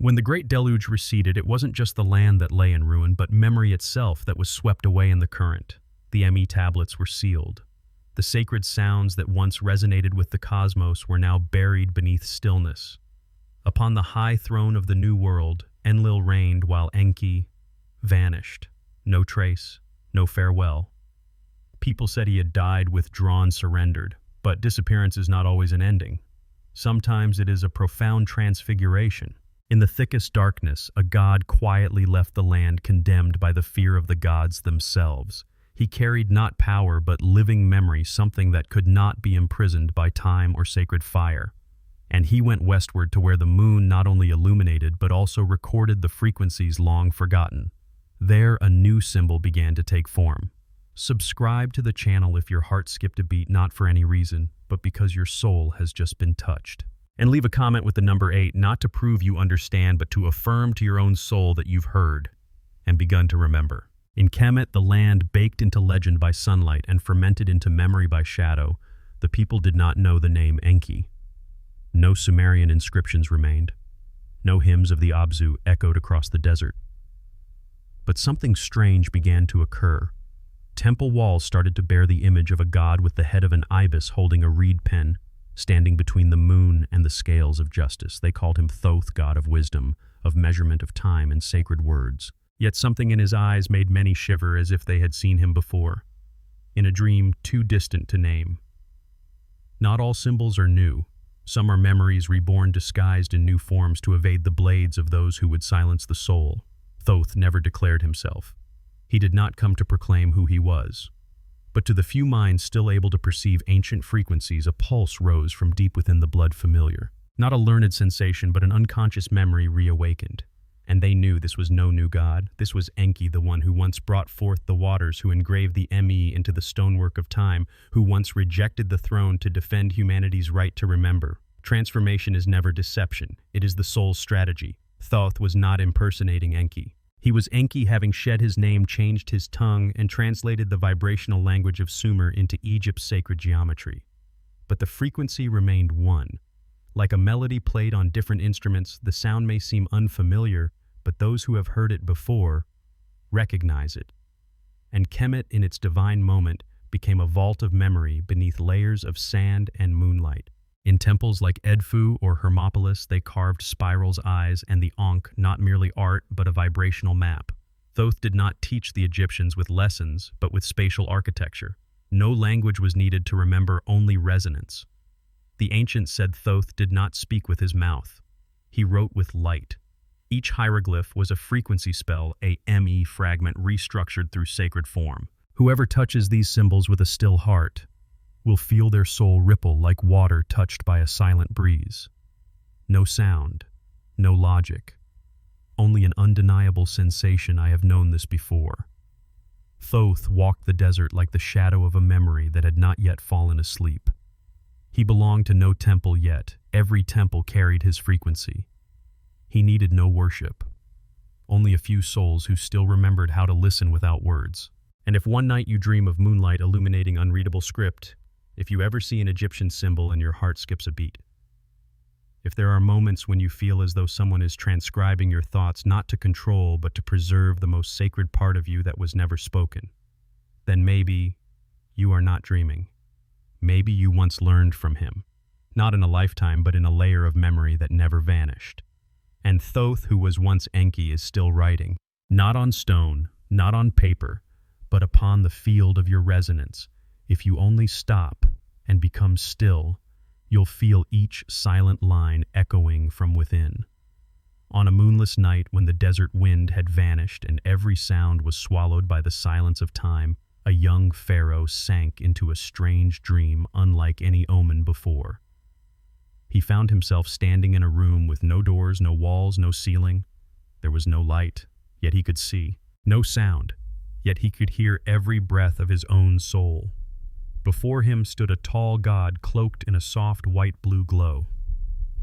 When the Great Deluge receded, it wasn't just the land that lay in ruin, but memory itself that was swept away in the current. The ME tablets were sealed. The sacred sounds that once resonated with the cosmos were now buried beneath stillness. Upon the high throne of the new world, Enlil reigned while Enki vanished. No trace, no farewell. People said he had died, withdrawn, surrendered. But disappearance is not always an ending. Sometimes it is a profound transfiguration. In the thickest darkness, a god quietly left the land, condemned by the fear of the gods themselves. He carried not power but living memory, something that could not be imprisoned by time or sacred fire. And he went westward to where the moon not only illuminated but also recorded the frequencies long forgotten. There a new symbol began to take form. Subscribe to the channel if your heart skipped a beat, not for any reason, but because your soul has just been touched. And leave a comment with the number 8, not to prove you understand, but to affirm to your own soul that you've heard and begun to remember. In Kemet, the land baked into legend by sunlight and fermented into memory by shadow, the people did not know the name Enki. No Sumerian inscriptions remained. No hymns of the Abzu echoed across the desert. But something strange began to occur. Temple walls started to bear the image of a god with the head of an ibis holding a reed pen, standing between the moon and the scales of justice. They called him Thoth, god of wisdom, of measurement of time and sacred words. Yet something in his eyes made many shiver, as if they had seen him before, in a dream too distant to name. Not all symbols are new. Some are memories reborn, disguised in new forms to evade the blades of those who would silence the soul. Thoth never declared himself. He did not come to proclaim who he was. But to the few minds still able to perceive ancient frequencies, a pulse rose from deep within the blood familiar. Not a learned sensation, but an unconscious memory reawakened. And they knew this was no new god. This was Enki, the one who once brought forth the waters, who engraved the ME into the stonework of time, who once rejected the throne to defend humanity's right to remember. Transformation is never deception. It is the soul's strategy. Thoth was not impersonating Enki. He was Enki, having shed his name, changed his tongue, and translated the vibrational language of Sumer into Egypt's sacred geometry. But the frequency remained one. Like a melody played on different instruments, the sound may seem unfamiliar, but those who have heard it before recognize it. And Kemet, in its divine moment, became a vault of memory beneath layers of sand and moonlight. In temples like Edfu or Hermopolis, they carved spirals, eyes, and the Ankh, not merely art, but a vibrational map. Thoth did not teach the Egyptians with lessons, but with spatial architecture. No language was needed to remember, only resonance. The ancients said Thoth did not speak with his mouth. He wrote with light. Each hieroglyph was a frequency spell, a ME fragment restructured through sacred form. Whoever touches these symbols with a still heart will feel their soul ripple like water touched by a silent breeze. No sound, no logic, only an undeniable sensation. I have known this before. Thoth walked the desert like the shadow of a memory that had not yet fallen asleep. He belonged to no temple yet. Every temple carried his frequency. He needed no worship, only a few souls who still remembered how to listen without words. And if one night you dream of moonlight illuminating unreadable script, if you ever see an Egyptian symbol and your heart skips a beat, if there are moments when you feel as though someone is transcribing your thoughts, not to control but to preserve the most sacred part of you that was never spoken, then maybe you are not dreaming. Maybe you once learned from him, not in a lifetime but in a layer of memory that never vanished. And Thoth, who was once Enki, is still writing, not on stone, not on paper, but upon the field of your resonance. If you only stop and become still, you'll feel each silent line echoing from within. On a moonless night when the desert wind had vanished and every sound was swallowed by the silence of time, a young pharaoh sank into a strange dream unlike any omen before. He found himself standing in a room with no doors, no walls, no ceiling. There was no light, yet he could see. No sound, yet he could hear every breath of his own soul. Before him stood a tall god cloaked in a soft white-blue glow.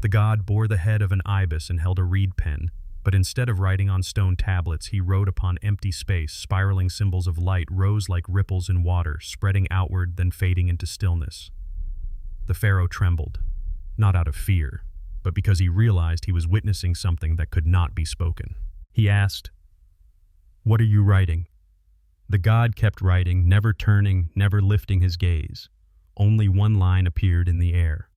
The god bore the head of an ibis and held a reed pen, but instead of writing on stone tablets, he wrote upon empty space. Spiraling symbols of light rose like ripples in water, spreading outward then fading into stillness. The pharaoh trembled, not out of fear, but because he realized he was witnessing something that could not be spoken. He asked, "What are you writing?" The god kept writing, never turning, never lifting his gaze. Only one line appeared in the air.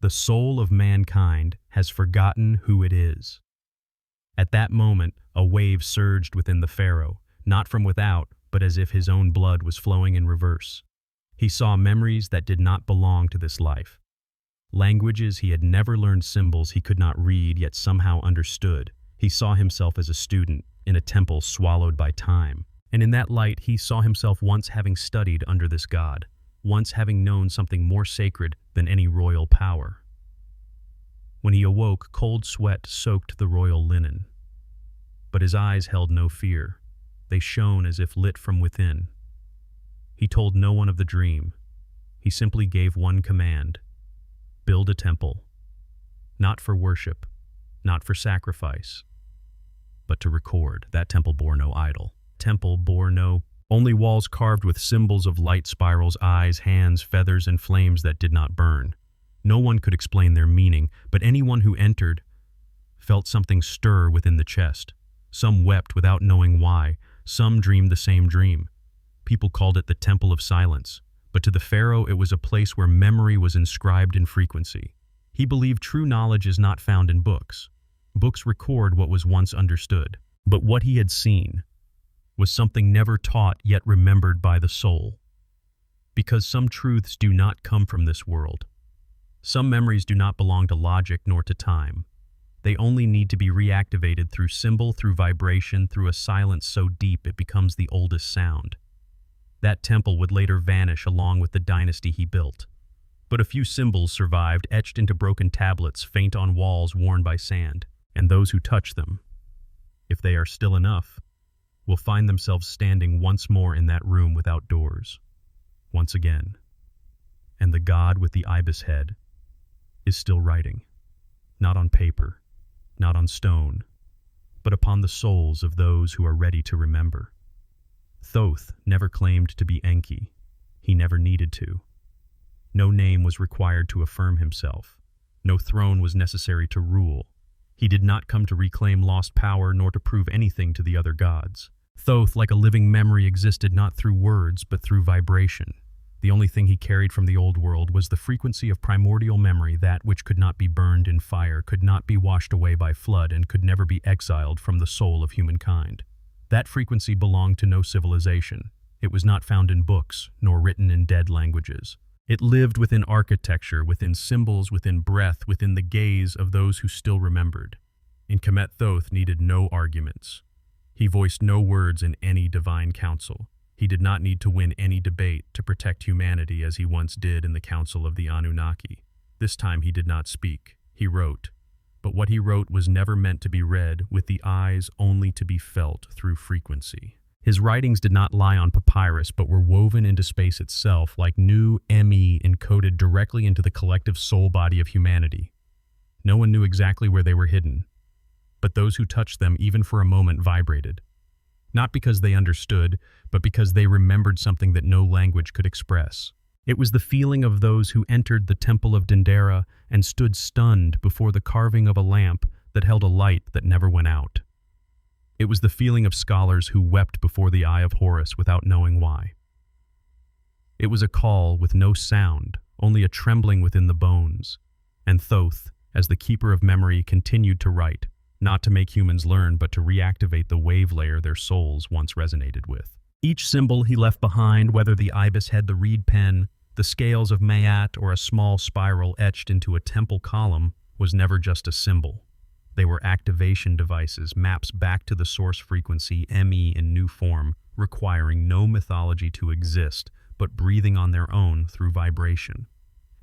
"The soul of mankind has forgotten who it is." At that moment, a wave surged within the pharaoh, not from without, but as if his own blood was flowing in reverse. He saw memories that did not belong to this life. Languages he had never learned, symbols he could not read yet somehow understood. He saw himself as a student in a temple swallowed by time. And in that light, he saw himself once having studied under this god, once having known something more sacred than any royal power. When he awoke, cold sweat soaked the royal linen. But his eyes held no fear. They shone as if lit from within. He told no one of the dream. He simply gave one command: build a temple. Not for worship, not for sacrifice, but to record. That temple bore no idol. Temple bore only walls carved with symbols of light spirals, eyes, hands, feathers, and flames that did not burn. No one could explain their meaning, but anyone who entered felt something stir within the chest. Some wept without knowing why. Some dreamed the same dream. People called it the Temple of Silence, but to the pharaoh it was a place where memory was inscribed in frequency. He believed true knowledge is not found in books. Books record what was once understood, but what he had seen was something never taught yet remembered by the soul. Because some truths do not come from this world. Some memories do not belong to logic nor to time. They only need to be reactivated through symbol, through vibration, through a silence so deep it becomes the oldest sound. That temple would later vanish along with the dynasty he built. But a few symbols survived, etched into broken tablets, faint on walls worn by sand. And those who touch them, if they are still enough, will find themselves standing once more in that room without doors. Once again. And the god with the ibis head is still writing. Not on paper, not on stone, but upon the souls of those who are ready to remember. Thoth never claimed to be Enki. He never needed to. No name was required to affirm himself. No throne was necessary to rule. He did not come to reclaim lost power nor to prove anything to the other gods. Thoth, like a living memory, existed not through words but through vibration. The only thing he carried from the old world was the frequency of primordial memory, that which could not be burned in fire, could not be washed away by flood, and could never be exiled from the soul of humankind. That frequency belonged to no civilization. It was not found in books, nor written in dead languages. It lived within architecture, within symbols, within breath, within the gaze of those who still remembered. In Kemet, Thoth needed no arguments. He voiced no words in any divine council. He did not need to win any debate to protect humanity as he once did in the council of the Anunnaki. This time he did not speak. He wrote. But what he wrote was never meant to be read with the eyes, only to be felt through frequency. His writings did not lie on papyrus, but were woven into space itself, like new ME encoded directly into the collective soul body of humanity. No one knew exactly where they were hidden, but those who touched them, even for a moment, vibrated. Not because they understood, but because they remembered something that no language could express. It was the feeling of those who entered the temple of Dendera and stood stunned before the carving of a lamp that held a light that never went out. It was the feeling of scholars who wept before the eye of Horus without knowing why. It was a call with no sound, only a trembling within the bones. And Thoth, as the keeper of memory, continued to write, not to make humans learn, but to reactivate the wave layer their souls once resonated with. Each symbol he left behind, whether the ibis head, the reed pen, the scales of Maat, or a small spiral etched into a temple column, was never just a symbol. They were activation devices, maps back to the source frequency, ME in new form, requiring no mythology to exist, but breathing on their own through vibration.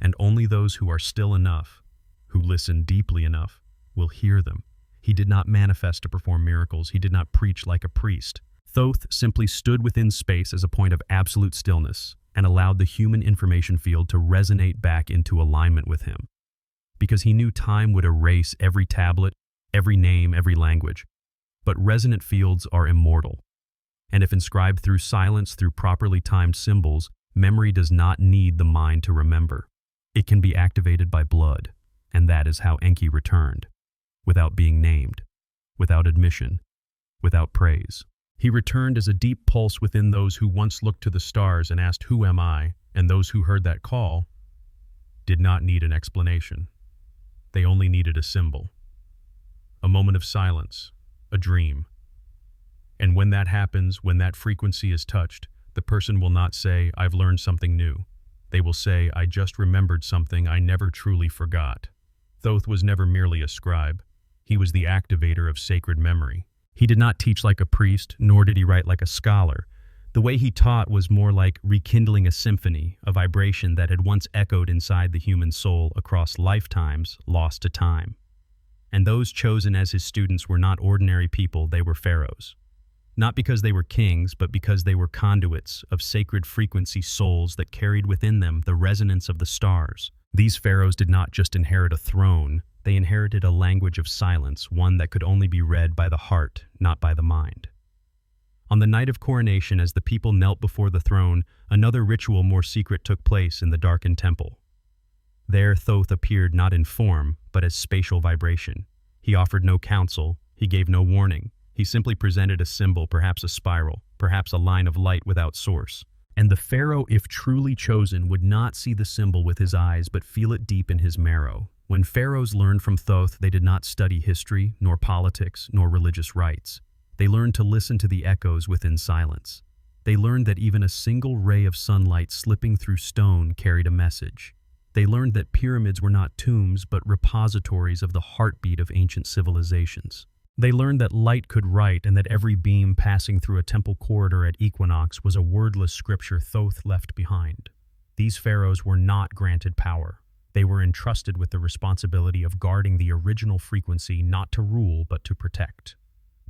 And only those who are still enough, who listen deeply enough, will hear them. He did not manifest to perform miracles. He did not preach like a priest. Thoth simply stood within space as a point of absolute stillness and allowed the human information field to resonate back into alignment with him. Because he knew time would erase every tablet, every name, every language. But resonant fields are immortal. And if inscribed through silence, through properly timed symbols, memory does not need the mind to remember. It can be activated by blood. And that is how Enki returned, without being named, without admission, without praise. He returned as a deep pulse within those who once looked to the stars and asked, "Who am I?" And those who heard that call did not need an explanation. They only needed a symbol, a moment of silence, a dream. And when that happens, when that frequency is touched, the person will not say, "I've learned something new." They will say, "I just remembered something I never truly forgot." Thoth was never merely a scribe. He was the activator of sacred memory. He did not teach like a priest, nor did he write like a scholar. The way he taught was more like rekindling a symphony, a vibration that had once echoed inside the human soul across lifetimes lost to time. And those chosen as his students were not ordinary people, they were pharaohs. Not because they were kings, but because they were conduits of sacred frequency souls that carried within them the resonance of the stars. These pharaohs did not just inherit a throne, they inherited a language of silence, one that could only be read by the heart, not by the mind. On the night of coronation, as the people knelt before the throne, another ritual more secret took place in the darkened temple. There Thoth appeared not in form, but as spatial vibration. He offered no counsel, he gave no warning. He simply presented a symbol, perhaps a spiral, perhaps a line of light without source. And the pharaoh, if truly chosen, would not see the symbol with his eyes, but feel it deep in his marrow. When pharaohs learned from Thoth, they did not study history, nor politics, nor religious rites. They learned to listen to the echoes within silence. They learned that even a single ray of sunlight slipping through stone carried a message. They learned that pyramids were not tombs, but repositories of the heartbeat of ancient civilizations. They learned that light could write, and that every beam passing through a temple corridor at equinox was a wordless scripture Thoth left behind. These pharaohs were not granted power. They were entrusted with the responsibility of guarding the original frequency, not to rule, but to protect.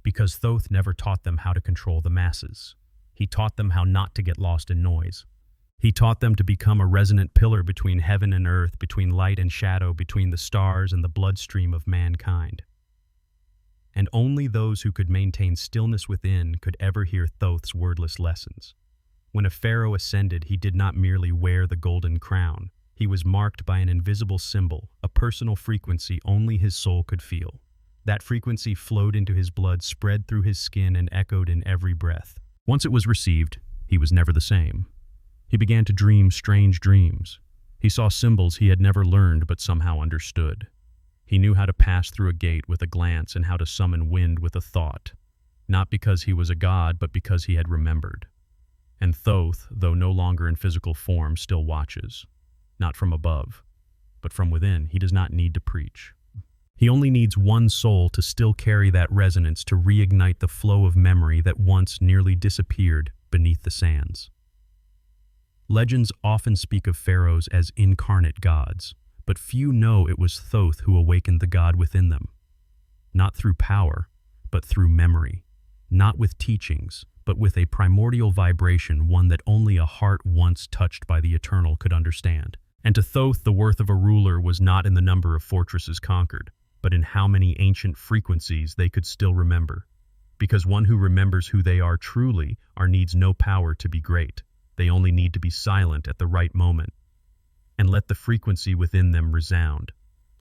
Because Thoth never taught them how to control the masses. He taught them how not to get lost in noise. He taught them to become a resonant pillar between heaven and earth, between light and shadow, between the stars and the bloodstream of mankind. And only those who could maintain stillness within could ever hear Thoth's wordless lessons. When a pharaoh ascended, he did not merely wear the golden crown. He was marked by an invisible symbol, a personal frequency only his soul could feel. That frequency flowed into his blood, spread through his skin, and echoed in every breath. Once it was received, he was never the same. He began to dream strange dreams. He saw symbols he had never learned but somehow understood. He knew how to pass through a gate with a glance and how to summon wind with a thought, not because he was a god, but because he had remembered. And Thoth, though no longer in physical form, still watches, not from above, but from within. He does not need to preach. He only needs one soul to still carry that resonance, to reignite the flow of memory that once nearly disappeared beneath the sands. Legends often speak of pharaohs as incarnate gods, but few know it was Thoth who awakened the god within them. Not through power, but through memory. Not with teachings, but with a primordial vibration, one that only a heart once touched by the eternal could understand. And to Thoth, the worth of a ruler was not in the number of fortresses conquered, but in how many ancient frequencies they could still remember. Because one who remembers who they are truly needs no power to be great. They only need to be silent at the right moment, and let the frequency within them resound,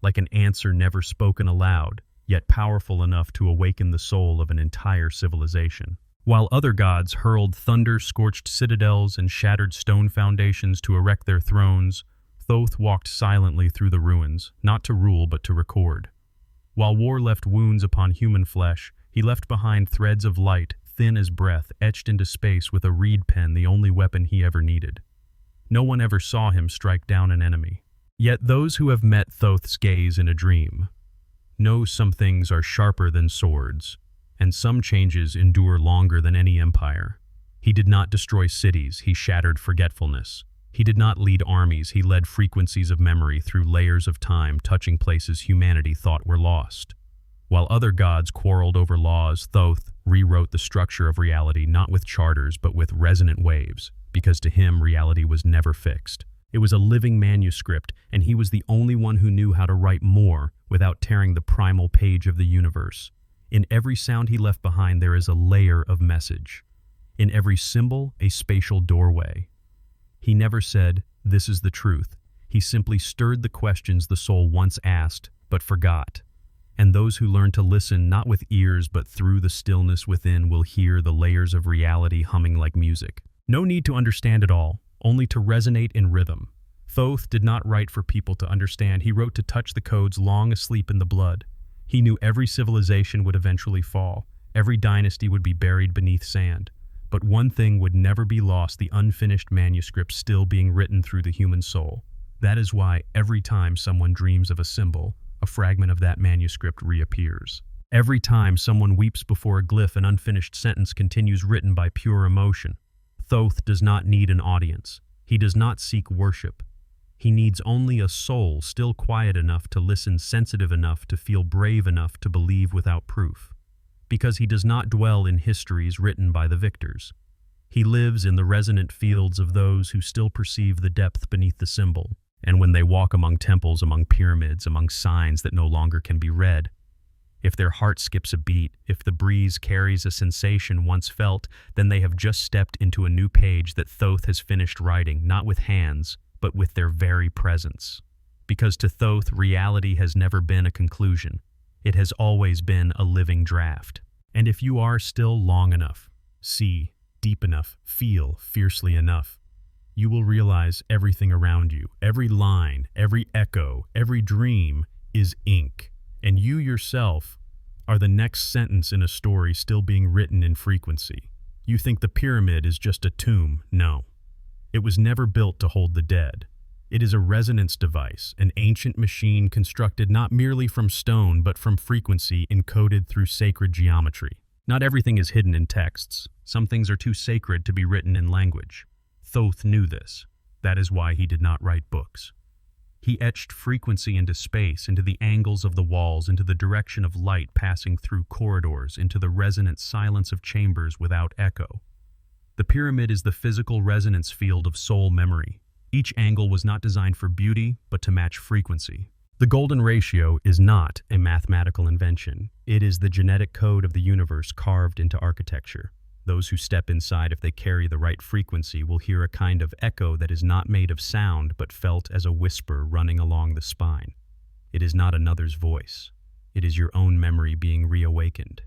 like an answer never spoken aloud, yet powerful enough to awaken the soul of an entire civilization. While other gods hurled thunder-scorched citadels and shattered stone foundations to erect their thrones, Thoth walked silently through the ruins, not to rule but to record. While war left wounds upon human flesh, he left behind threads of light, thin as breath, etched into space with a reed pen, the only weapon he ever needed. No one ever saw him strike down an enemy. Yet those who have met Thoth's gaze in a dream know some things are sharper than swords, and some changes endure longer than any empire. He did not destroy cities, he shattered forgetfulness. He did not lead armies, he led frequencies of memory through layers of time, touching places humanity thought were lost. While other gods quarreled over laws, Thoth rewrote the structure of reality, not with charters, but with resonant waves, because to him reality was never fixed. It was a living manuscript, and he was the only one who knew how to write more without tearing the primal page of the universe. In every sound he left behind there is a layer of message. In every symbol, a spatial doorway. He never said, "This is the truth." He simply stirred the questions the soul once asked, but forgot. And those who learn to listen not with ears but through the stillness within will hear the layers of reality humming like music. No need to understand it all, only to resonate in rhythm. Thoth did not write for people to understand. He wrote to touch the codes long asleep in the blood. He knew every civilization would eventually fall. Every dynasty would be buried beneath sand. But one thing would never be lost, the unfinished manuscript still being written through the human soul. That is why every time someone dreams of a symbol, a fragment of that manuscript reappears. Every time someone weeps before a glyph, an unfinished sentence continues written by pure emotion. Thoth does not need an audience. He does not seek worship. He needs only a soul still quiet enough to listen, sensitive enough to feel, brave enough to believe without proof. Because he does not dwell in histories written by the victors. He lives in the resonant fields of those who still perceive the depth beneath the symbol. And when they walk among temples, among pyramids, among signs that no longer can be read, if their heart skips a beat, if the breeze carries a sensation once felt, then they have just stepped into a new page that Thoth has finished writing, not with hands, but with their very presence. Because to Thoth, reality has never been a conclusion. It has always been a living draft. And if you are still long enough, see deep enough, feel fiercely enough, you will realize everything around you, every line, every echo, every dream is ink. And you yourself are the next sentence in a story still being written in frequency. You think the pyramid is just a tomb. No. It was never built to hold the dead. It is a resonance device, an ancient machine constructed not merely from stone but from frequency encoded through sacred geometry. Not everything is hidden in texts. Some things are too sacred to be written in language. Thoth knew this. That is why he did not write books. He etched frequency into space, into the angles of the walls, into the direction of light passing through corridors, into the resonant silence of chambers without echo. The pyramid is the physical resonance field of soul memory. Each angle was not designed for beauty, but to match frequency. The golden ratio is not a mathematical invention. It is the genetic code of the universe carved into architecture. Those who step inside, if they carry the right frequency, will hear a kind of echo that is not made of sound but felt as a whisper running along the spine. It is not another's voice. It is your own memory being reawakened.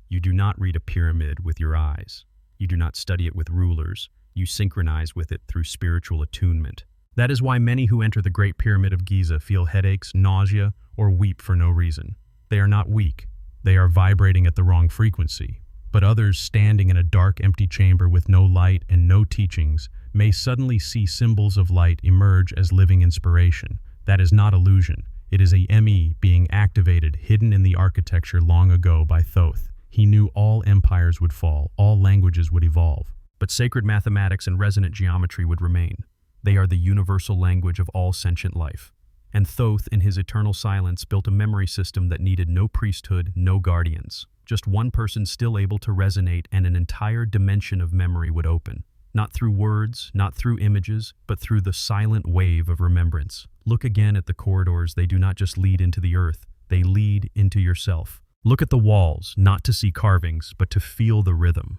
You do not read a pyramid with your eyes. You do not study it with rulers. You synchronize with it through spiritual attunement. That is why many who enter the Great Pyramid of Giza feel headaches, nausea, or weep for no reason. They are not weak. They are vibrating at the wrong frequency. But others standing in a dark, empty chamber with no light and no teachings may suddenly see symbols of light emerge as living inspiration. That is not illusion. It is a ME being activated, hidden in the architecture long ago by Thoth. He knew all empires would fall, all languages would evolve, but sacred mathematics and resonant geometry would remain. They are the universal language of all sentient life. And Thoth, in his eternal silence, built a memory system that needed no priesthood, no guardians. Just one person still able to resonate, and an entire dimension of memory would open. Not through words, not through images, but through the silent wave of remembrance. Look again at the corridors. They do not just lead into the earth. They lead into yourself. Look at the walls, not to see carvings, but to feel the rhythm.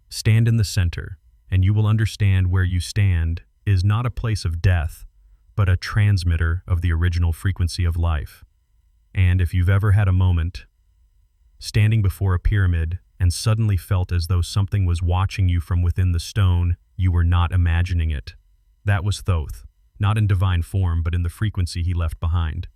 Stand in the center, and you will understand where you stand is not a place of death, but a transmitter of the original frequency of life. And if you've ever had a moment, standing before a pyramid, and suddenly felt as though something was watching you from within the stone, you were not imagining it. That was Thoth, not in divine form, but in the frequency he left behind.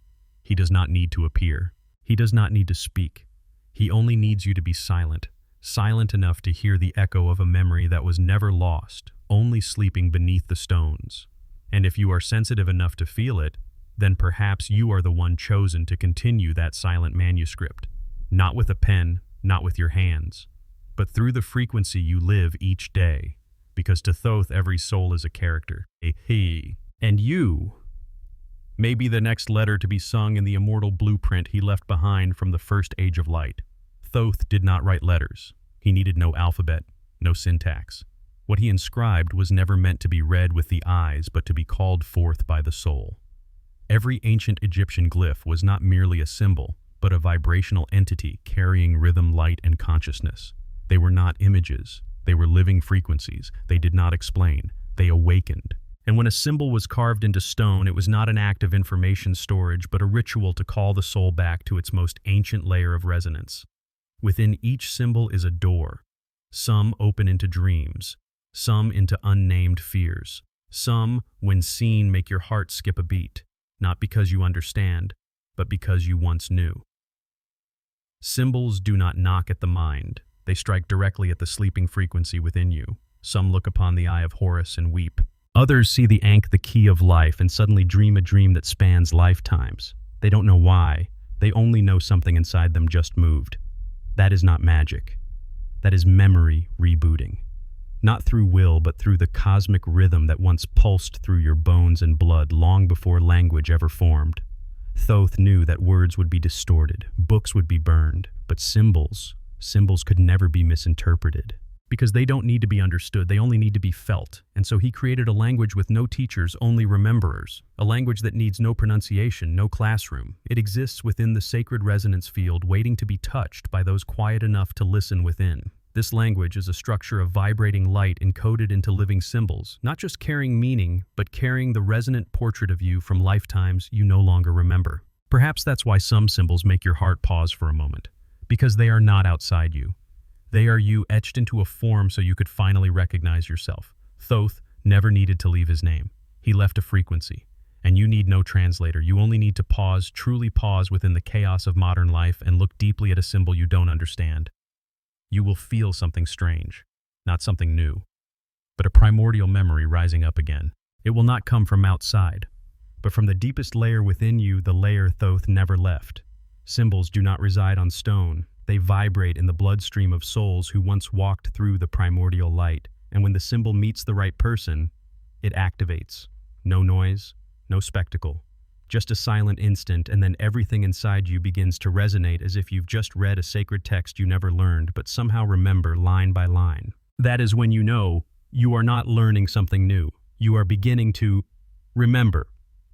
He does not need to appear. He does not need to speak. He only needs you to be silent, silent enough to hear the echo of a memory that was never lost, only sleeping beneath the stones. And if you are sensitive enough to feel it, then perhaps you are the one chosen to continue that silent manuscript. Not with a pen, not with your hands, but through the frequency you live each day. Because to Thoth, every soul is a character, a he. And you may be the next letter to be sung in the immortal blueprint he left behind from the first age of light. Thoth did not write letters. He needed no alphabet, no syntax. What he inscribed was never meant to be read with the eyes, but to be called forth by the soul. Every ancient Egyptian glyph was not merely a symbol, but a vibrational entity carrying rhythm, light, and consciousness. They were not images. They were living frequencies. They did not explain. They awakened. And when a symbol was carved into stone, it was not an act of information storage, but a ritual to call the soul back to its most ancient layer of resonance. Within each symbol is a door. Some open into dreams, some into unnamed fears. Some, when seen, make your heart skip a beat, not because you understand, but because you once knew. Symbols do not knock at the mind. They strike directly at the sleeping frequency within you. Some look upon the eye of Horus and weep. Others see the Ankh, the key of life, and suddenly dream a dream that spans lifetimes. They don't know why. They only know something inside them just moved. That is not magic. That is memory rebooting. Not through will, but through the cosmic rhythm that once pulsed through your bones and blood long before language ever formed. Thoth knew that words would be distorted, books would be burned, but symbols could never be misinterpreted. Because they don't need to be understood, they only need to be felt. And so he created a language with no teachers, only rememberers. A language that needs no pronunciation, no classroom. It exists within the sacred resonance field, waiting to be touched by those quiet enough to listen within. This language is a structure of vibrating light encoded into living symbols, not just carrying meaning, but carrying the resonant portrait of you from lifetimes you no longer remember. Perhaps that's why some symbols make your heart pause for a moment, because they are not outside you. They are you etched into a form so you could finally recognize yourself. Thoth never needed to leave his name. He left a frequency. And you need no translator. You only need to pause, truly pause within the chaos of modern life and look deeply at a symbol you don't understand. You will feel something strange, not something new, but a primordial memory rising up again. It will not come from outside, but from the deepest layer within you, the layer Thoth never left. Symbols do not reside on stone. They vibrate in the bloodstream of souls who once walked through the primordial light, and when the symbol meets the right person, it activates. No noise, no spectacle, just a silent instant, and then everything inside you begins to resonate as if you've just read a sacred text you never learned, but somehow remember line by line. That is when you know you are not learning something new. You are beginning to remember.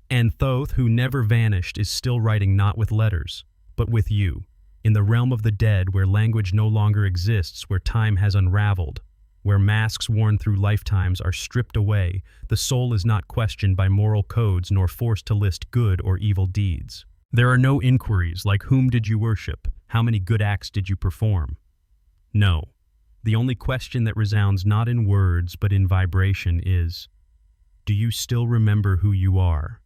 And Thoth, who never vanished, is still writing not with letters, but with you. In the realm of the dead, where language no longer exists, where time has unraveled, where masks worn through lifetimes are stripped away, the soul is not questioned by moral codes nor forced to list good or evil deeds. There are no inquiries like whom did you worship, how many good acts did you perform. No, the only question that resounds not in words but in vibration is, do you still remember who you are?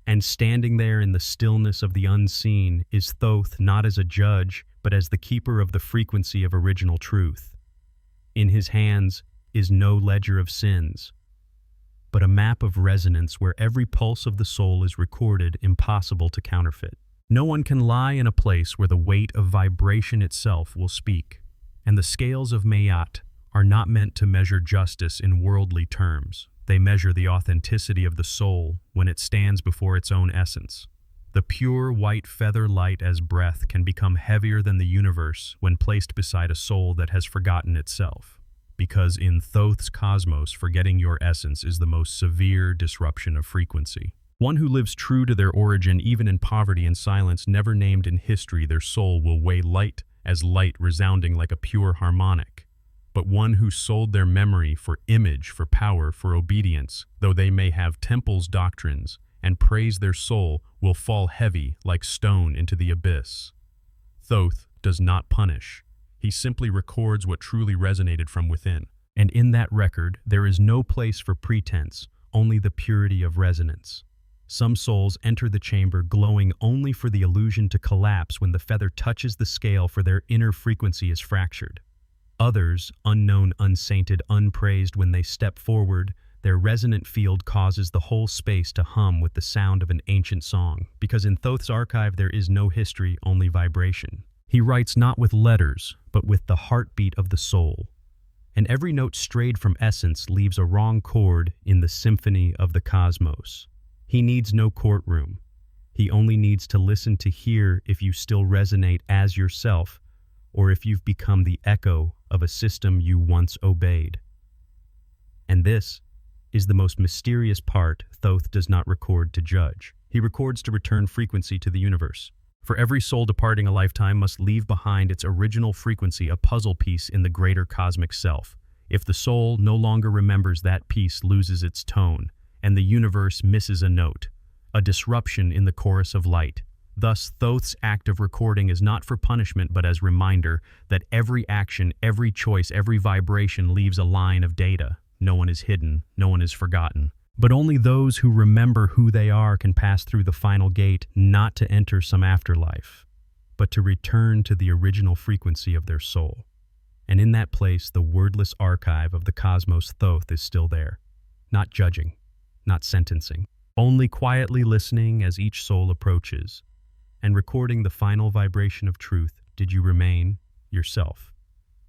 And standing there in the stillness of the unseen is Thoth not as a judge, but as the keeper of the frequency of original truth. In his hands is no ledger of sins, but a map of resonance where every pulse of the soul is recorded, impossible to counterfeit. No one can lie in a place where the weight of vibration itself will speak, and the scales of Mayat are not meant to measure justice in worldly terms. They measure the authenticity of the soul when it stands before its own essence. The pure white feather light as breath can become heavier than the universe when placed beside a soul that has forgotten itself. Because in Thoth's cosmos, forgetting your essence is the most severe disruption of frequency. One who lives true to their origin, even in poverty and silence, never named in history, their soul will weigh light as light, resounding like a pure harmonic. But one who sold their memory for image, for power, for obedience, though they may have temples' doctrines, and praise their soul, will fall heavy like stone into the abyss. Thoth does not punish. He simply records what truly resonated from within. And in that record, there is no place for pretense, only the purity of resonance. Some souls enter the chamber glowing only for the illusion to collapse when the feather touches the scale, for their inner frequency is fractured. Others, unknown, unsainted, unpraised, when they step forward, their resonant field causes the whole space to hum with the sound of an ancient song, because in Thoth's archive there is no history, only vibration. He writes not with letters, but with the heartbeat of the soul. And every note strayed from essence leaves a wrong chord in the symphony of the cosmos. He needs no courtroom. He only needs to listen to hear if you still resonate as yourself, or if you've become the echo of a system you once obeyed. And this is the most mysterious part Thoth does not record to judge. He records to return frequency to the universe. For every soul departing a lifetime must leave behind its original frequency, a puzzle piece in the greater cosmic self. If the soul no longer remembers, that piece loses its tone, and the universe misses a note, a disruption in the chorus of light. Thus, Thoth's act of recording is not for punishment but as reminder that every action, every choice, every vibration leaves a line of data. No one is hidden, no one is forgotten. But only those who remember who they are can pass through the final gate, not to enter some afterlife, but to return to the original frequency of their soul. And in that place, the wordless archive of the cosmos Thoth is still there, not judging, not sentencing, only quietly listening as each soul approaches, and recording the final vibration of truth. Did you remain yourself?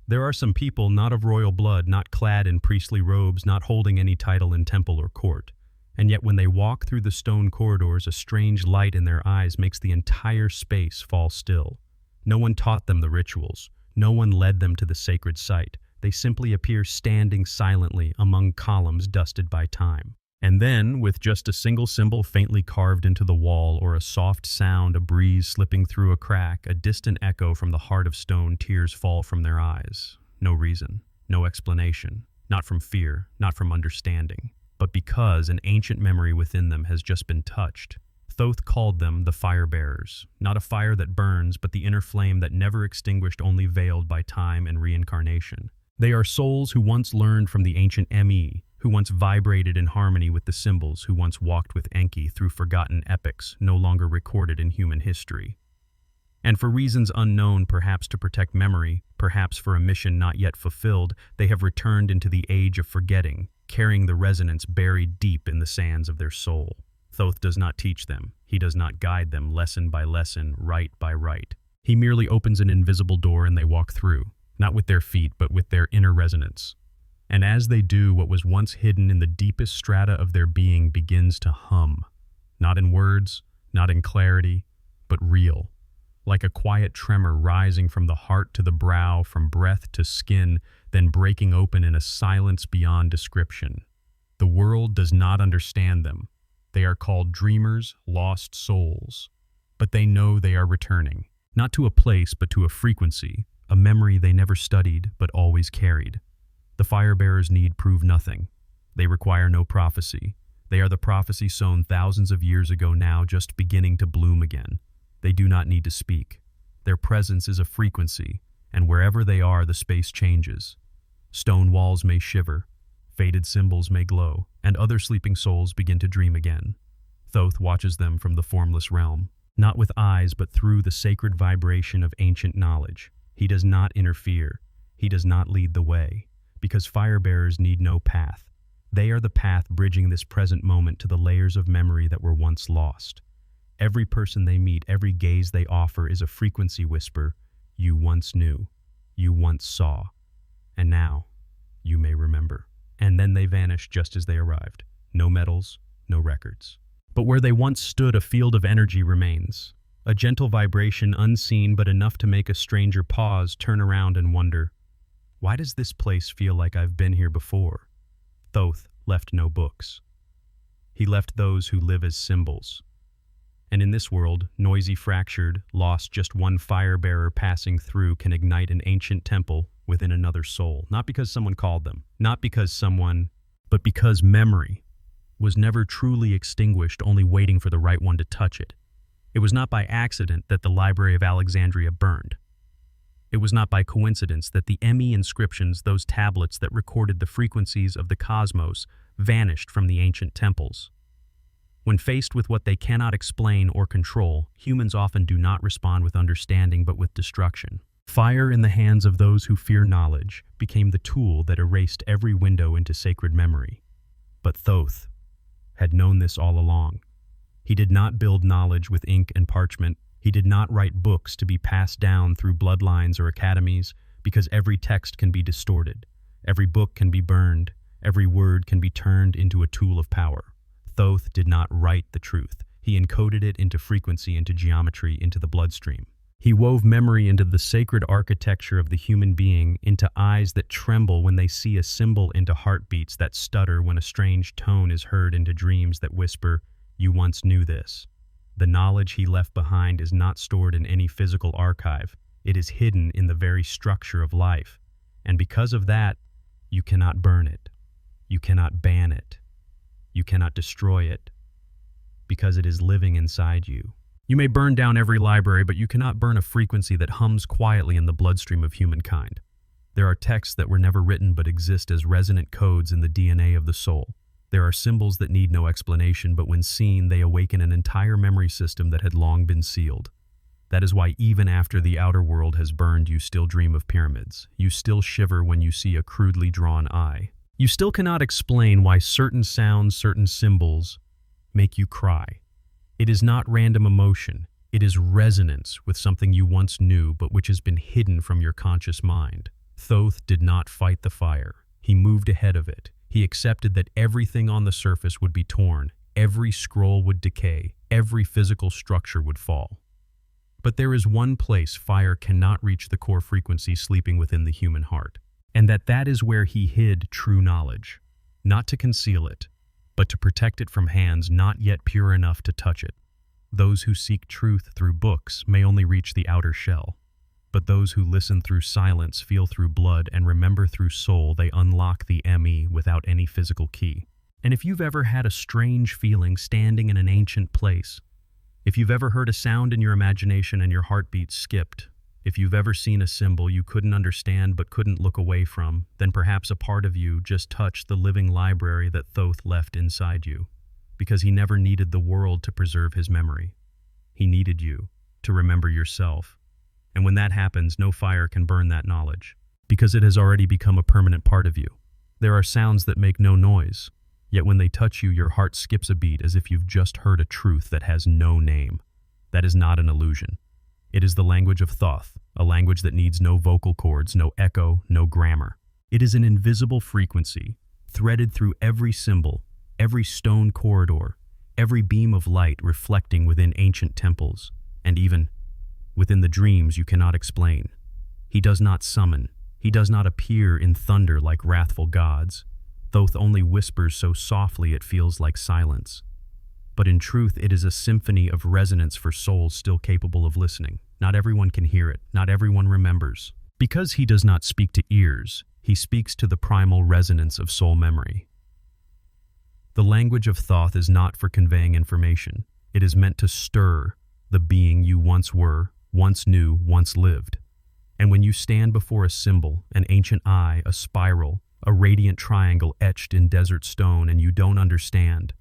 There are some people not of royal blood, not clad in priestly robes, not holding any title in temple or court. And yet when they walk through the stone corridors, a strange light in their eyes makes the entire space fall still. No one taught them the rituals. No one led them to the sacred site. They simply appear standing silently among columns dusted by time. And then, with just a single symbol faintly carved into the wall or a soft sound, a breeze slipping through a crack, a distant echo from the heart of stone, tears fall from their eyes. No reason, no explanation, not from fear, not from understanding, but because an ancient memory within them has just been touched. Thoth called them the fire bearers, not a fire that burns, but the inner flame that never extinguished, only veiled by time and reincarnation. They are souls who once learned from the ancient Me, who once vibrated in harmony with the symbols, who once walked with Enki through forgotten epics no longer recorded in human history. And for reasons unknown, perhaps to protect memory, perhaps for a mission not yet fulfilled, they have returned into the age of forgetting, carrying the resonance buried deep in the sands of their soul. Thoth does not teach them. He does not guide them lesson by lesson, rite by rite. He merely opens an invisible door and they walk through, not with their feet, but with their inner resonance. And as they do, what was once hidden in the deepest strata of their being begins to hum, not in words, not in clarity, but real, like a quiet tremor rising from the heart to the brow, from breath to skin, then breaking open in a silence beyond description. The world does not understand them. They are called dreamers, lost souls. But they know they are returning, not to a place, but to a frequency, a memory they never studied, but always carried. The fire-bearers need prove nothing. They require no prophecy. They are the prophecy sown thousands of years ago, now just beginning to bloom again. They do not need to speak. Their presence is a frequency, and wherever they are, the space changes. Stone walls may shiver, faded symbols may glow, and other sleeping souls begin to dream again. Thoth watches them from the formless realm, not with eyes, but through the sacred vibration of ancient knowledge. He does not interfere. He does not lead the way. Because fire-bearers need no path. They are the path bridging this present moment to the layers of memory that were once lost. Every person they meet, every gaze they offer is a frequency whisper, you once knew, you once saw, and now you may remember. And then they vanish just as they arrived. No medals, no records. But where they once stood, a field of energy remains. A gentle vibration, unseen but enough to make a stranger pause, turn around and wonder, why does this place feel like I've been here before? Thoth left no books. He left those who live as symbols. And in this world, noisy, fractured, lost, just one fire-bearer passing through can ignite an ancient temple within another soul. Not because someone called them, not because someone, but because memory was never truly extinguished, only waiting for the right one to touch it. It was not by accident that the Library of Alexandria burned. It was not by coincidence that the Me inscriptions, those tablets that recorded the frequencies of the cosmos, vanished from the ancient temples. When faced with what they cannot explain or control, humans often do not respond with understanding but with destruction. Fire in the hands of those who fear knowledge became the tool that erased every window into sacred memory. But Thoth had known this all along. He did not build knowledge with ink and parchment. He did not write books to be passed down through bloodlines or academies, because every text can be distorted, every book can be burned, every word can be turned into a tool of power. Thoth did not write the truth. He encoded it into frequency, into geometry, into the bloodstream. He wove memory into the sacred architecture of the human being, into eyes that tremble when they see a symbol, into heartbeats that stutter when a strange tone is heard, into dreams that whisper, "You once knew this." The knowledge he left behind is not stored in any physical archive. It is hidden in the very structure of life. And because of that, you cannot burn it. You cannot ban it. You cannot destroy it, because it is living inside you. You may burn down every library, but you cannot burn a frequency that hums quietly in the bloodstream of humankind. There are texts that were never written but exist as resonant codes in the DNA of the soul. There are symbols that need no explanation, but when seen, they awaken an entire memory system that had long been sealed. That is why even after the outer world has burned, you still dream of pyramids. You still shiver when you see a crudely drawn eye. You still cannot explain why certain sounds, certain symbols make you cry. It is not random emotion. It is resonance with something you once knew but which has been hidden from your conscious mind. Thoth did not fight the fire. He moved ahead of it. He accepted that everything on the surface would be torn, every scroll would decay, every physical structure would fall. But there is one place fire cannot reach, the core frequency sleeping within the human heart, and that is where he hid true knowledge, not to conceal it, but to protect it from hands not yet pure enough to touch it. Those who seek truth through books may only reach the outer shell, but those who listen through silence, feel through blood, and remember through soul, they unlock the ME without any physical key. And if you've ever had a strange feeling standing in an ancient place, if you've ever heard a sound in your imagination and your heartbeat skipped, if you've ever seen a symbol you couldn't understand but couldn't look away from, then perhaps a part of you just touched the living library that Thoth left inside you, because he never needed the world to preserve his memory. He needed you to remember yourself. And when that happens, no fire can burn that knowledge, because it has already become a permanent part of you. There are sounds that make no noise, yet when they touch you, your heart skips a beat as if you've just heard a truth that has no name. That is not an illusion. It is the language of Thoth, a language that needs no vocal cords, no echo, no grammar. It is an invisible frequency, threaded through every symbol, every stone corridor, every beam of light reflecting within ancient temples, and even within the dreams you cannot explain. He does not summon. He does not appear in thunder like wrathful gods. Thoth only whispers so softly it feels like silence. But in truth, it is a symphony of resonance for souls still capable of listening. Not everyone can hear it. Not everyone remembers. Because he does not speak to ears, he speaks to the primal resonance of soul memory. The language of Thoth is not for conveying information. It is meant to stir the being you once were, once knew, once lived. And when you stand before a symbol, an ancient eye, a spiral, a radiant triangle etched in desert stone, and you don't understand,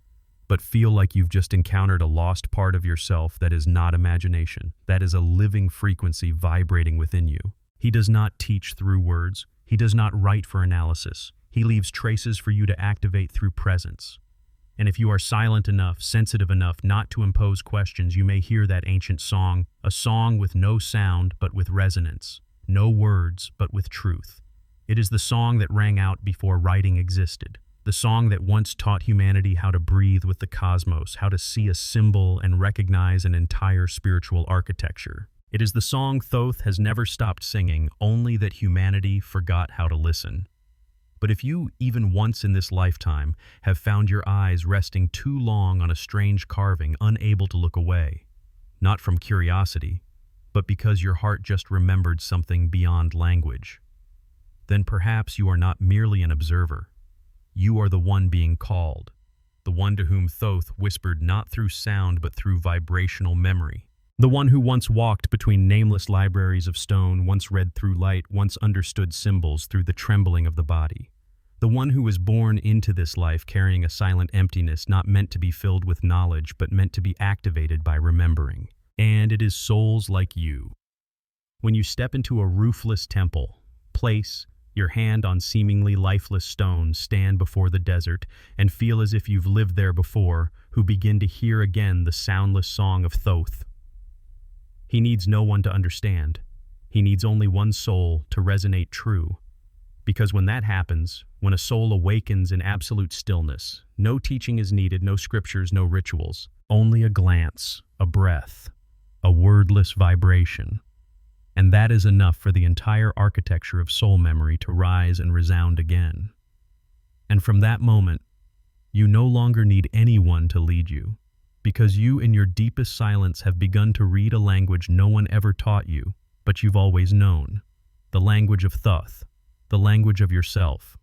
but feel like you've just encountered a lost part of yourself, that is not imagination. That is a living frequency vibrating within you. He does not teach through words. He does not write for analysis. He leaves traces for you to activate through presence. And if you are silent enough, sensitive enough not to impose questions, you may hear that ancient song, a song with no sound but with resonance, no words but with truth. It is the song that rang out before writing existed, the song that once taught humanity how to breathe with the cosmos, how to see a symbol and recognize an entire spiritual architecture. It is the song Thoth has never stopped singing, only that humanity forgot how to listen. But if you, even once in this lifetime, have found your eyes resting too long on a strange carving, unable to look away, not from curiosity, but because your heart just remembered something beyond language, then perhaps you are not merely an observer. You are the one being called, the one to whom Thoth whispered not through sound but through vibrational memory, the one who once walked between nameless libraries of stone, once read through light, once understood symbols through the trembling of the body, the one who was born into this life carrying a silent emptiness not meant to be filled with knowledge but meant to be activated by remembering. And it is souls like you. When you step into a roofless temple, place your hand on seemingly lifeless stone, stand before the desert, and feel as if you've lived there before, who begin to hear again the soundless song of Thoth. He needs no one to understand. He needs only one soul to resonate true. Because when that happens, when a soul awakens in absolute stillness, no teaching is needed, no scriptures, no rituals, only a glance, a breath, a wordless vibration. And that is enough for the entire architecture of soul memory to rise and resound again. And from that moment, you no longer need anyone to lead you, because you in your deepest silence have begun to read a language no one ever taught you, but you've always known, the language of Thoth, the language of yourself.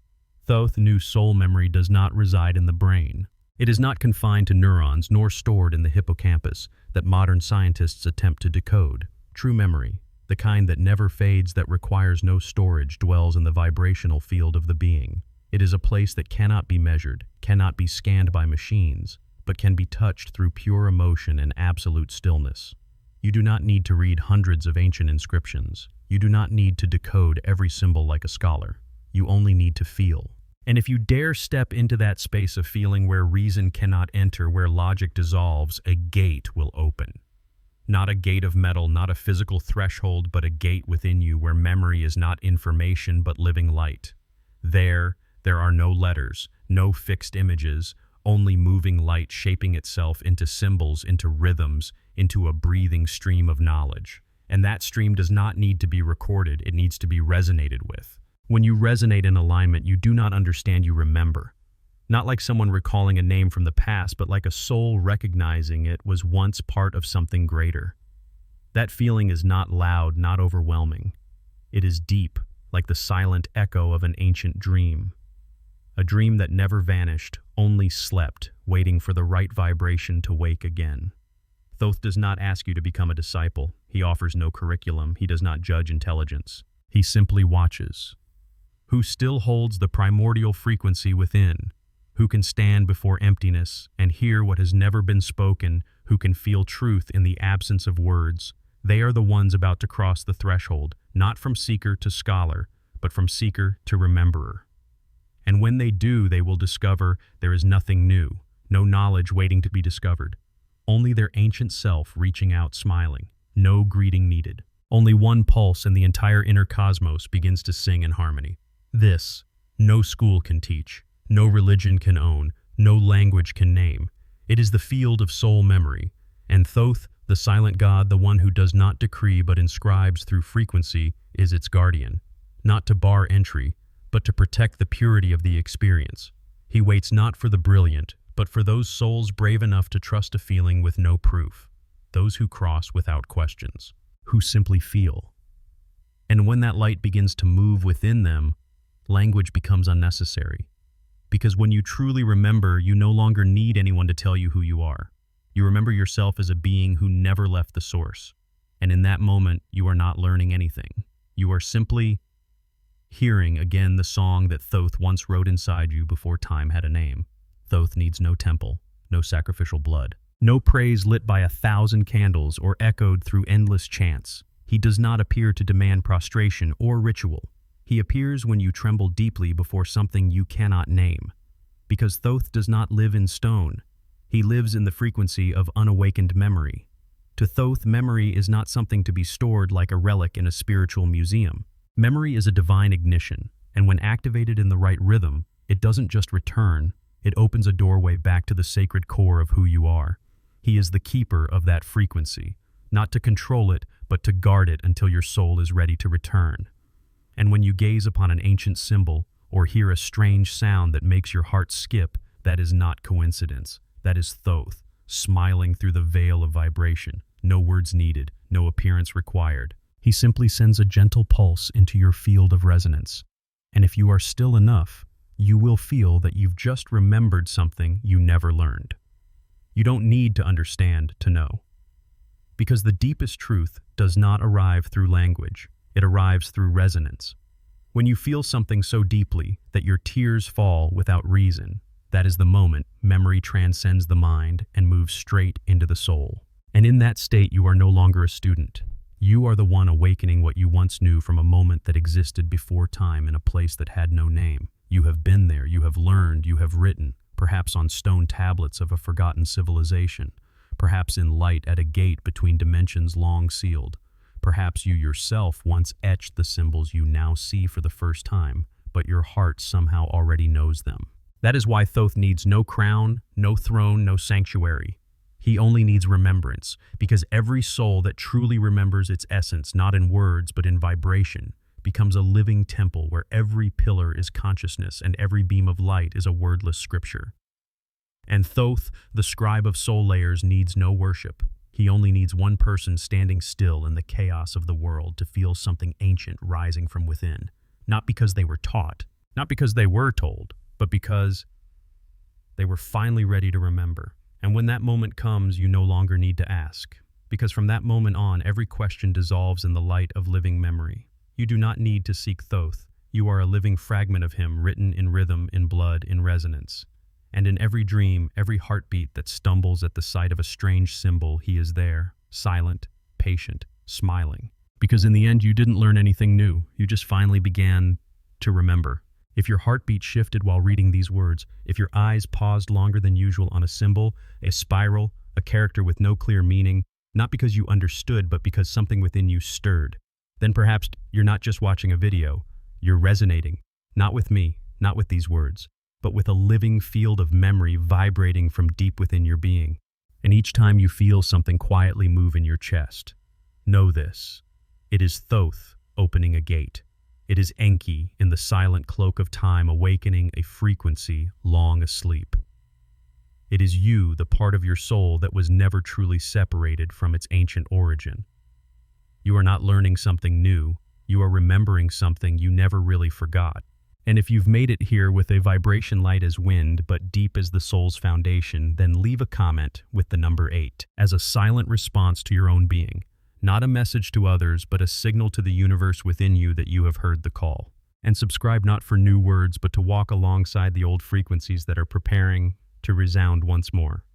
Thoth knew soul memory does not reside in the brain. It is not confined to neurons nor stored in the hippocampus that modern scientists attempt to decode. True memory, the kind that never fades, that requires no storage, dwells in the vibrational field of the being. It is a place that cannot be measured, cannot be scanned by machines, but can be touched through pure emotion and absolute stillness. You do not need to read hundreds of ancient inscriptions. You do not need to decode every symbol like a scholar. You only need to feel. And if you dare step into that space of feeling where reason cannot enter, where logic dissolves, a gate will open. Not a gate of metal, not a physical threshold, but a gate within you where memory is not information but living light. There are no letters, no fixed images, only moving light shaping itself into symbols, into rhythms, into a breathing stream of knowledge. And that stream does not need to be recorded, it needs to be resonated with. When you resonate in alignment, you do not understand, you remember. Not like someone recalling a name from the past, but like a soul recognizing it was once part of something greater. That feeling is not loud, not overwhelming. It is deep, like the silent echo of an ancient dream. A dream that never vanished, only slept, waiting for the right vibration to wake again. Thoth does not ask you to become a disciple. He offers no curriculum. He does not judge intelligence. He simply watches. Who still holds the primordial frequency within, who can stand before emptiness and hear what has never been spoken, who can feel truth in the absence of words. They are the ones about to cross the threshold, not from seeker to scholar, but from seeker to rememberer. And when they do, they will discover there is nothing new, no knowledge waiting to be discovered. Only their ancient self reaching out smiling, no greeting needed. Only one pulse and the entire inner cosmos begins to sing in harmony. This, no school can teach, no religion can own, no language can name. It is the field of soul memory, and Thoth, the silent god, the one who does not decree but inscribes through frequency, is its guardian, not to bar entry, but to protect the purity of the experience. He waits not for the brilliant, but for those souls brave enough to trust a feeling with no proof, those who cross without questions, who simply feel. And when that light begins to move within them, language becomes unnecessary. Because when you truly remember, you no longer need anyone to tell you who you are. You remember yourself as a being who never left the source. And in that moment, you are not learning anything. You are simply hearing again the song that Thoth once wrote inside you before time had a name. Thoth needs no temple, no sacrificial blood, no praise lit by 1,000 candles or echoed through endless chants. He does not appear to demand prostration or ritual. He appears when you tremble deeply before something you cannot name. Because Thoth does not live in stone. He lives in the frequency of unawakened memory. To Thoth, memory is not something to be stored like a relic in a spiritual museum. Memory is a divine ignition, and when activated in the right rhythm, it doesn't just return, it opens a doorway back to the sacred core of who you are. He is the keeper of that frequency, not to control it, but to guard it until your soul is ready to return. And when you gaze upon an ancient symbol or hear a strange sound that makes your heart skip, that is not coincidence. That is Thoth, smiling through the veil of vibration. No words needed, no appearance required. He simply sends a gentle pulse into your field of resonance. And if you are still enough, you will feel that you've just remembered something you never learned. You don't need to understand to know. Because the deepest truth does not arrive through language. It arrives through resonance. When you feel something so deeply that your tears fall without reason, that is the moment memory transcends the mind and moves straight into the soul. And in that state, you are no longer a student. You are the one awakening what you once knew from a moment that existed before time in a place that had no name. You have been there, you have learned, you have written, perhaps on stone tablets of a forgotten civilization, perhaps in light at a gate between dimensions long sealed. Perhaps you yourself once etched the symbols you now see for the first time, but your heart somehow already knows them. That is why Thoth needs no crown, no throne, no sanctuary. He only needs remembrance, because every soul that truly remembers its essence, not in words but in vibration, becomes a living temple where every pillar is consciousness and every beam of light is a wordless scripture. And Thoth, the scribe of soul layers, needs no worship. He only needs one person standing still in the chaos of the world to feel something ancient rising from within, not because they were taught, not because they were told, but because They were finally ready to remember. And when that moment comes, you no longer need to ask. Because from that moment on, every question dissolves in the light of living memory. You do not need to seek Thoth. You are a living fragment of him, written in rhythm, in blood, in resonance. And in every dream, every heartbeat that stumbles at the sight of a strange symbol, he is there, silent, patient, smiling. Because in the end, you didn't learn anything new. You just finally began to remember. If your heartbeat shifted while reading these words, if your eyes paused longer than usual on a symbol, a spiral, a character with no clear meaning, not because you understood, but because something within you stirred, then perhaps you're not just watching a video, you're resonating, not with me, not with these words, but with a living field of memory vibrating from deep within your being. And each time you feel something quietly move in your chest, know this: it is Thoth opening a gate. It is Enki in the silent cloak of time awakening a frequency long asleep. It is you, the part of your soul that was never truly separated from its ancient origin. You are not learning something new, you are remembering something you never really forgot. And if you've made it here with a vibration light as wind but deep as the soul's foundation, then leave a comment with the number 8 as a silent response to your own being. Not a message to others, but a signal to the universe within you that you have heard the call. And subscribe not for new words, but to walk alongside the old frequencies that are preparing to resound once more.